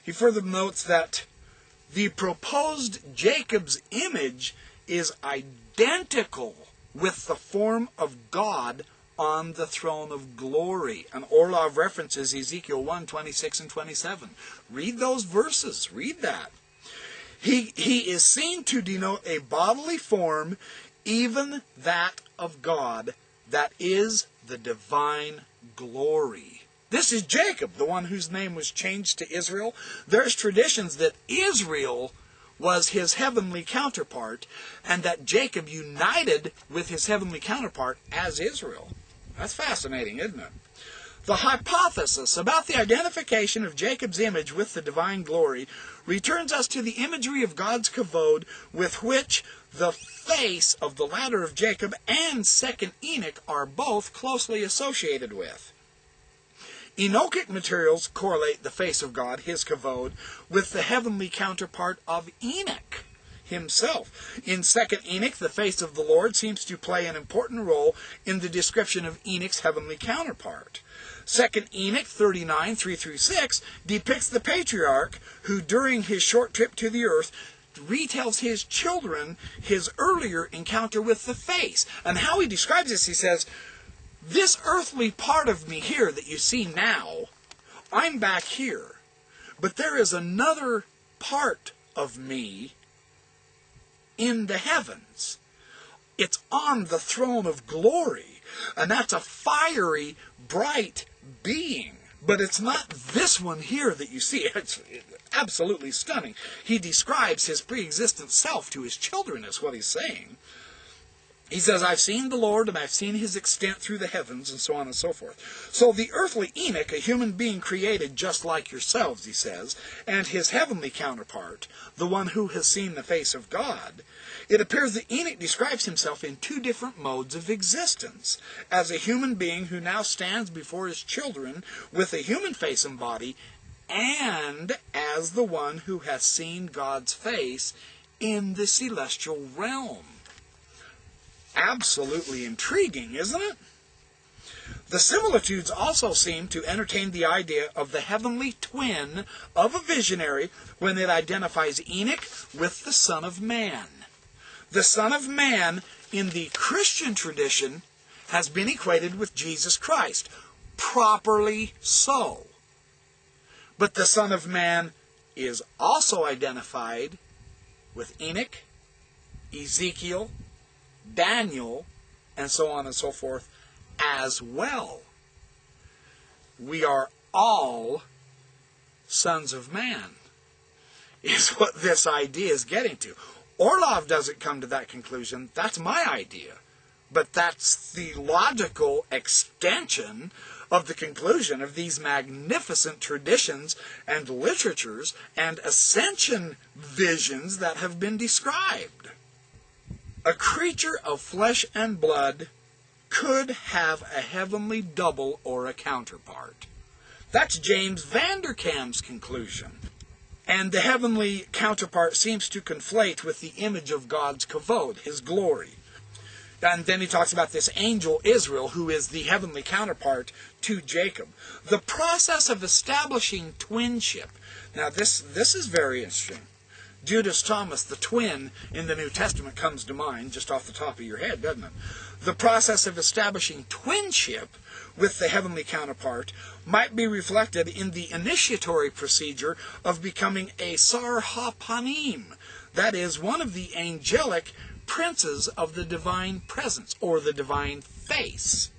He further notes that the proposed Jacob's image is identical with the form of God on the throne of glory. And Orlov references Ezekiel 1, 26 and 27. Read those verses. Read that. He is seen to denote a bodily form, even that of God, that is the divine glory. This is Jacob, the one whose name was changed to Israel. There's traditions that Israel was his heavenly counterpart, and that Jacob united with his heavenly counterpart as Israel. That's fascinating, isn't it? The hypothesis about the identification of Jacob's image with the divine glory returns us to the imagery of God's kavod, with which the face of the ladder of Jacob and 2nd Enoch are both closely associated with. Enochic materials correlate the face of God, his kavod, with the heavenly counterpart of Enoch himself. In 2nd Enoch, the face of the Lord seems to play an important role in the description of Enoch's heavenly counterpart. 2nd Enoch 39, 3-6 depicts the patriarch who, during his short trip to the earth, retells his children his earlier encounter with the face. And how he describes this, he says, "This earthly part of me here that you see now, I'm back here. But there is another part of me in the heavens. It's on the throne of glory. And that's a fiery, bright being. But it's not this one here that you see." It's absolutely stunning. He describes his pre-existent self to his children, is what he's saying. He says, "I've seen the Lord, and I've seen his extent through the heavens," and so on and so forth. So the earthly Enoch, a human being created just like yourselves, he says, and his heavenly counterpart, the one who has seen the face of God, it appears that Enoch describes himself in two different modes of existence: as a human being who now stands before his children with a human face and body, and as the one who has seen God's face in the celestial realm. Absolutely intriguing, isn't it? The similitudes also seem to entertain the idea of the heavenly twin of a visionary when it identifies Enoch with the Son of Man. The Son of Man, in the Christian tradition, has been equated with Jesus Christ. Properly so. But the Son of Man is also identified with Enoch, Ezekiel, Daniel, and so on and so forth as well. We are all sons of man, is what this idea is getting to. Orlov doesn't come to that conclusion. That's my idea. But that's the logical extension of the conclusion of these magnificent traditions and literatures and ascension visions that have been described. A creature of flesh and blood could have a heavenly double or a counterpart. That's James Vanderkam's conclusion. And the heavenly counterpart seems to conflate with the image of God's kavod, his glory. And then he talks about this angel Israel, who is the heavenly counterpart to Jacob. The process of establishing twinship. Now this is very interesting. Judas Thomas, the twin in the New Testament, comes to mind just off the top of your head, doesn't it? The process of establishing twinship with the heavenly counterpart might be reflected in the initiatory procedure of becoming a Sarhapanim, that is, one of the angelic princes of the divine presence, or the divine face.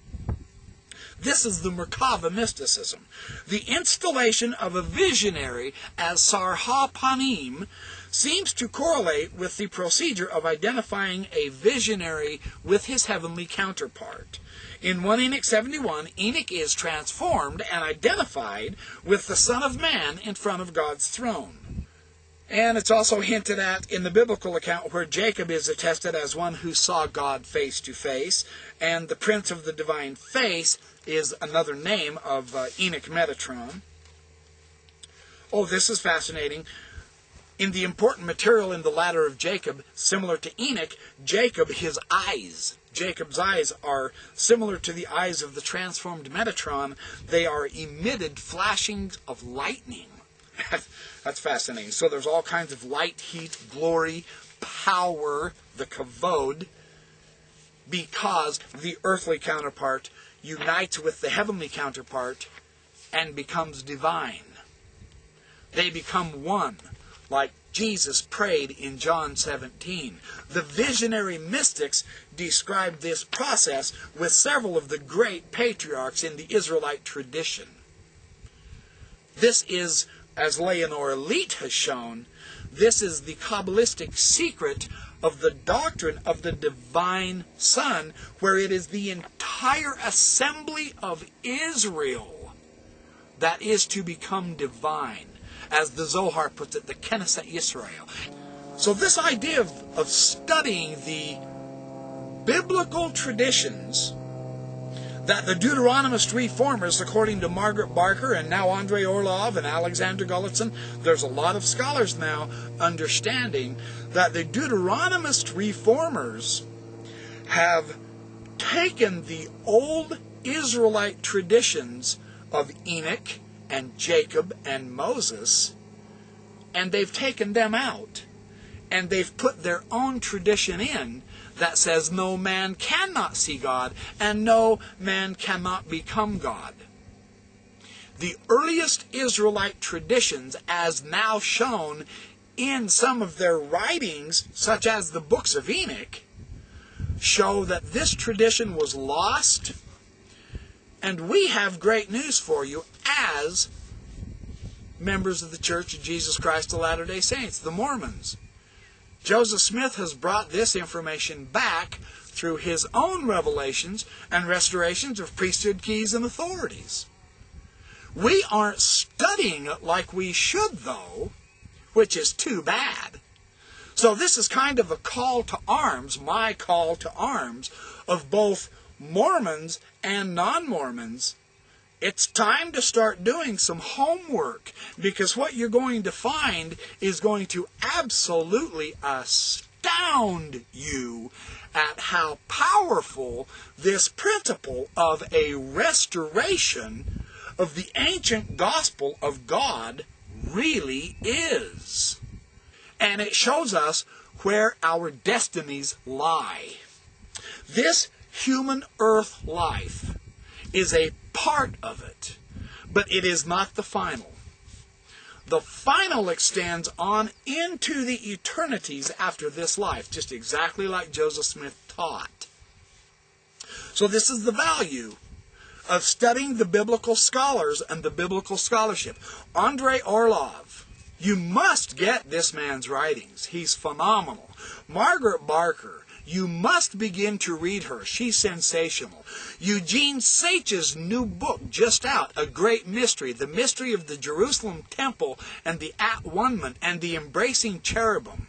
This is the Markabah mysticism. The installation of a visionary as Sarhapanim seems to correlate with the procedure of identifying a visionary with his heavenly counterpart. In 1 Enoch 71, Enoch is transformed and identified with the Son of Man in front of God's throne. And it's also hinted at in the biblical account where Jacob is attested as one who saw God face to face, and the Prince of the Divine Face is another name of Enoch-Metatron. Oh, this is fascinating. In the important material in the ladder of Jacob, similar to Enoch, Jacob's eyes are similar to the eyes of the transformed Metatron. They are emitted flashings of lightning. That's fascinating. So there's all kinds of light, heat, glory, power, the kavod, because the earthly counterpart unites with the heavenly counterpart and becomes divine. They become one, like Jesus prayed in John 17. The visionary mystics described this process with several of the great patriarchs in the Israelite tradition. This is, as Leonore Leet has shown, this is the Kabbalistic secret of the doctrine of the divine Son, where it is the entire assembly of Israel that is to become divine. As the Zohar puts it, the Knesset Yisrael. So this idea of studying the biblical traditions that the Deuteronomist reformers, according to Margaret Barker and now Andrei Orlov and Alexander Gulutzin, there's a lot of scholars now understanding that the Deuteronomist reformers have taken the old Israelite traditions of Enoch and Jacob and Moses, and they've taken them out, and they've put their own tradition in that says no man cannot see God, and no man cannot become God. The earliest Israelite traditions, as now shown in some of their writings, such as the books of Enoch, show that this tradition was lost. And we have great news for you as members of the Church of Jesus Christ of Latter-day Saints, the Mormons. Joseph Smith has brought this information back through his own revelations and restorations of priesthood keys and authorities. We aren't studying it like we should, though, which is too bad. So this is kind of a call to arms, my call to arms, of both Mormons and non-Mormons. It's time to start doing some homework, because what you're going to find is going to absolutely astound you at how powerful this principle of a restoration of the ancient gospel of God really is. And it shows us where our destinies lie. This human earth life is a part of it, but it is not the final. The final extends on into the eternities after this life, just exactly like Joseph Smith taught. So this is the value of studying the biblical scholars and the biblical scholarship. Andrei Orlov, you must get this man's writings. He's phenomenal. Margaret Barker, you must begin to read her. She's sensational. Eugene Sach's new book, just out, A Great Mystery, The Mystery of the Jerusalem Temple and the At-One-ment and the Embracing Cherubim.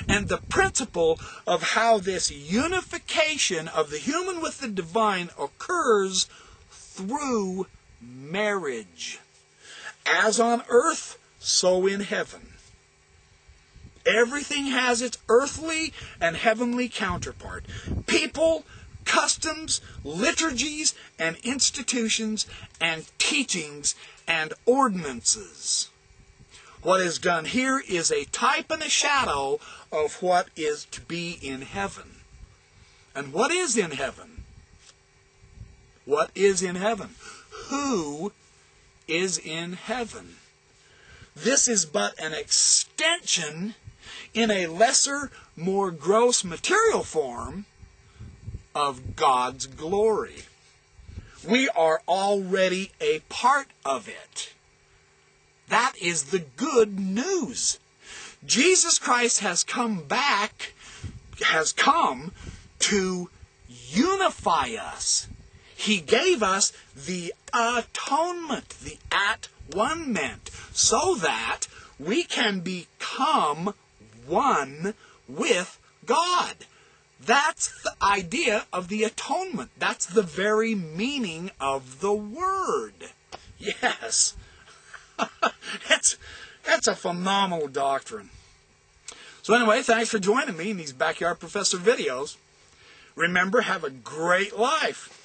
And the principle of how this unification of the human with the divine occurs through marriage. As on earth, so in heaven. Everything has its earthly and heavenly counterpart. People, customs, liturgies, and institutions, and teachings, and ordinances. What is done here is a type and a shadow of what is to be in heaven. And what is in heaven? What is in heaven? Who is in heaven? This is but an extension in a lesser, more gross material form of God's glory. We are already a part of it. That is the good news. Jesus Christ has come to unify us. He gave us the atonement, the at-one-ment, so that we can become one with God. That's the idea of the atonement. That's the very meaning of the word. Yes. That's a phenomenal doctrine. So anyway, thanks for joining me in these Backyard Professor videos. Remember, have a great life.